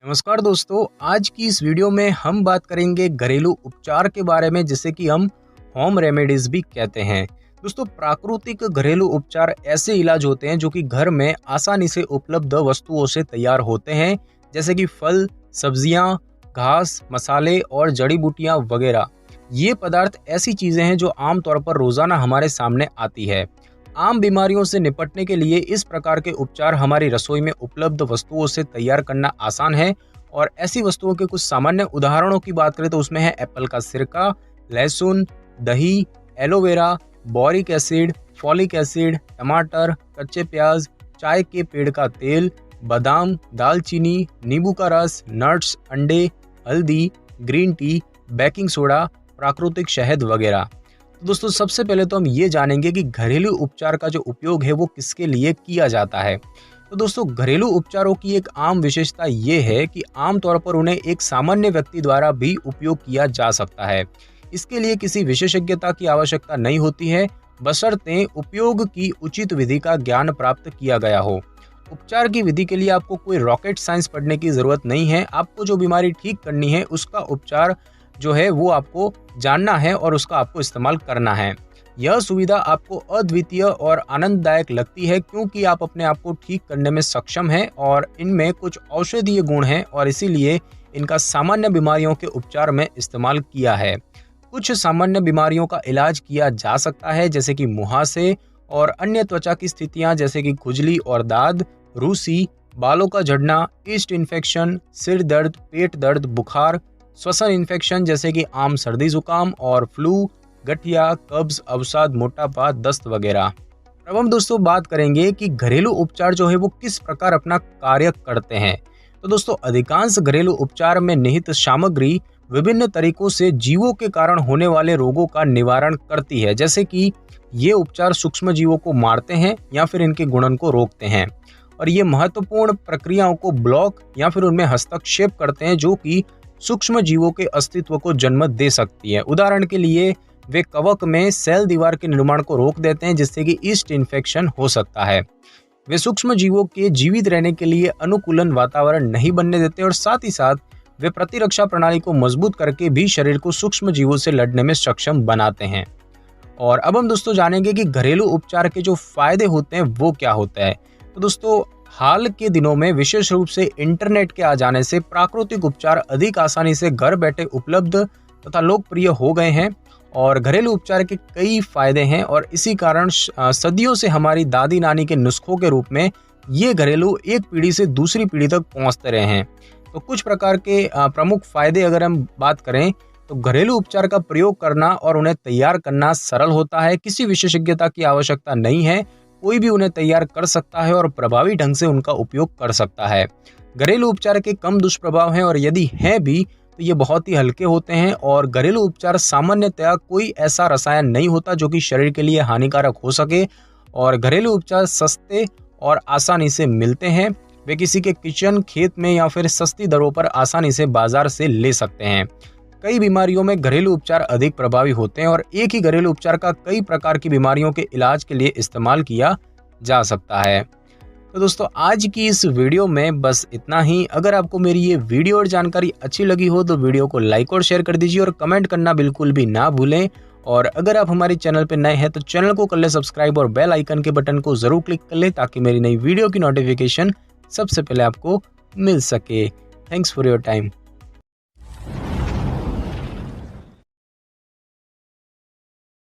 नमस्कार दोस्तों, आज की इस वीडियो में हम बात करेंगे घरेलू उपचार के बारे में, जिसे कि हम होम रेमेडीज भी कहते हैं। दोस्तों, प्राकृतिक घरेलू उपचार ऐसे इलाज होते हैं जो कि घर में आसानी से उपलब्ध वस्तुओं से तैयार होते हैं, जैसे कि फल, सब्जियां, घास, मसाले और जड़ी बूटियां वगैरह। ये पदार्थ ऐसी चीजें हैं जो आमतौर पर रोजाना हमारे सामने आती है। आम बीमारियों से निपटने के लिए इस प्रकार के उपचार हमारी रसोई में उपलब्ध वस्तुओं से तैयार करना आसान है। और ऐसी वस्तुओं के कुछ सामान्य उदाहरणों की बात करें तो उसमें है एप्पल का सिरका, लहसुन, दही, aloe vera, boric acid, folic acid, टमाटर, कच्चे प्याज, चाय के पेड़ का तेल, बादाम, दालचीनी, नींबू का रस, नट्स, अंडे, हल्दी, ग्रीन टी, बेकिंग सोडा, प्राकृतिक शहद वगैरह। तो दोस्तों, सबसे पहले तो हम ये जानेंगे कि घरेलू उपचार का जो उपयोग है वो किसके लिए किया जाता है। तो दोस्तों, घरेलू उपचारों की एक आम विशेषता ये है कि आमतौर पर उन्हें एक सामान्य व्यक्ति द्वारा भी उपयोग किया जा सकता है। इसके लिए किसी विशेषज्ञता की आवश्यकता नहीं होती है, बशर्ते उपयोग की उचित विधि का ज्ञान प्राप्त किया गया हो। उपचार की विधि के लिए आपको कोई रॉकेट साइंस पढ़ने की जरूरत नहीं है। आपको जो बीमारी ठीक करनी है उसका उपचार जो है वो आपको जानना है और उसका आपको इस्तेमाल करना है। यह सुविधा आपको अद्वितीय और आनंददायक लगती है क्योंकि आप अपने आप को ठीक करने में सक्षम हैं और इनमें कुछ औषधीय गुण हैं और इसीलिए इनका सामान्य बीमारियों के उपचार में इस्तेमाल किया है। कुछ सामान्य बीमारियों का इलाज किया जा सकता है, जैसे कि मुहासे और अन्य त्वचा की स्थितियां जैसे कि खुजली और दाद, रूसी, बालों का झड़ना, ईस्ट इन्फेक्शन, सिर दर्द, पेट दर्द, बुखार, श्वसन इन्फेक्शन जैसे कि आम सर्दी जुकाम और फ्लू, गठिया, कब्ज, अवसाद, मोटापा, दस्त वगैरह। अब हम दोस्तों बात करेंगे कि घरेलू उपचार जो है वो किस प्रकार अपना कार्य करते हैं। तो दोस्तों, अधिकांश घरेलू उपचार में निहित सामग्री विभिन्न तरीकों से जीवों के कारण होने वाले रोगों का निवारण करती है, जैसे कि ये उपचार सूक्ष्म जीवों को मारते हैं या फिर इनके गुणन को रोकते हैं और ये महत्वपूर्ण प्रक्रियाओं को ब्लॉक या फिर उनमें हस्तक्षेप करते हैं जो कि सूक्ष्म जीवों के अस्तित्व को जन्म दे सकती है। उदाहरण के लिए वे कवक में सेल दीवार के निर्माण को रोक देते हैं, जिससे कि ईस्ट इन्फेक्शन हो सकता है। वे सूक्ष्म जीवों के जीवित रहने के लिए अनुकूलन वातावरण नहीं बनने देते और साथ ही साथ वे प्रतिरक्षा प्रणाली को मजबूत करके भी शरीर को सूक्ष्म जीवों से लड़ने में सक्षम बनाते हैं। और अब हम दोस्तों जानेंगे कि घरेलू उपचार के जो फायदे होते हैं वो क्या होता है। तो दोस्तों, हाल के दिनों में विशेष रूप से इंटरनेट के आ जाने से प्राकृतिक उपचार अधिक आसानी से घर बैठे उपलब्ध तथा लोकप्रिय हो गए हैं और घरेलू उपचार के कई फायदे हैं और इसी कारण सदियों से हमारी दादी नानी के नुस्खों के रूप में ये घरेलू एक पीढ़ी से दूसरी पीढ़ी तक पहुंचते रहे हैं। तो कुछ प्रकार के प्रमुख फायदे अगर हम बात करें तो घरेलू उपचार का प्रयोग करना और उन्हें तैयार करना सरल होता है। किसी विशेषज्ञता की आवश्यकता नहीं है, कोई भी उन्हें तैयार कर सकता है और प्रभावी ढंग से उनका उपयोग कर सकता है। घरेलू उपचार के कम दुष्प्रभाव हैं और यदि हैं भी तो ये बहुत ही हल्के होते हैं और घरेलू उपचार सामान्यतया कोई ऐसा रसायन नहीं होता जो कि शरीर के लिए हानिकारक हो सके और घरेलू उपचार सस्ते और आसानी से मिलते हैं। वे किसी के किचन, खेत में या फिर सस्ती दरों पर आसानी से बाजार से ले सकते हैं। कई बीमारियों में घरेलू उपचार अधिक प्रभावी होते हैं और एक ही घरेलू उपचार का कई प्रकार की बीमारियों के इलाज के लिए इस्तेमाल किया जा सकता है। तो दोस्तों, आज की इस वीडियो में बस इतना ही। अगर आपको मेरी ये वीडियो और जानकारी अच्छी लगी हो तो वीडियो को लाइक और शेयर कर दीजिए और कमेंट करना बिल्कुल भी ना भूलें। और अगर आप हमारे चैनल पर नए हैं तो चैनल को कर ले सब्सक्राइब और बेल आइकन के बटन को जरूर क्लिक कर ले ताकि मेरी नई वीडियो की नोटिफिकेशन सबसे पहले आपको मिल सके। Thanks for your time.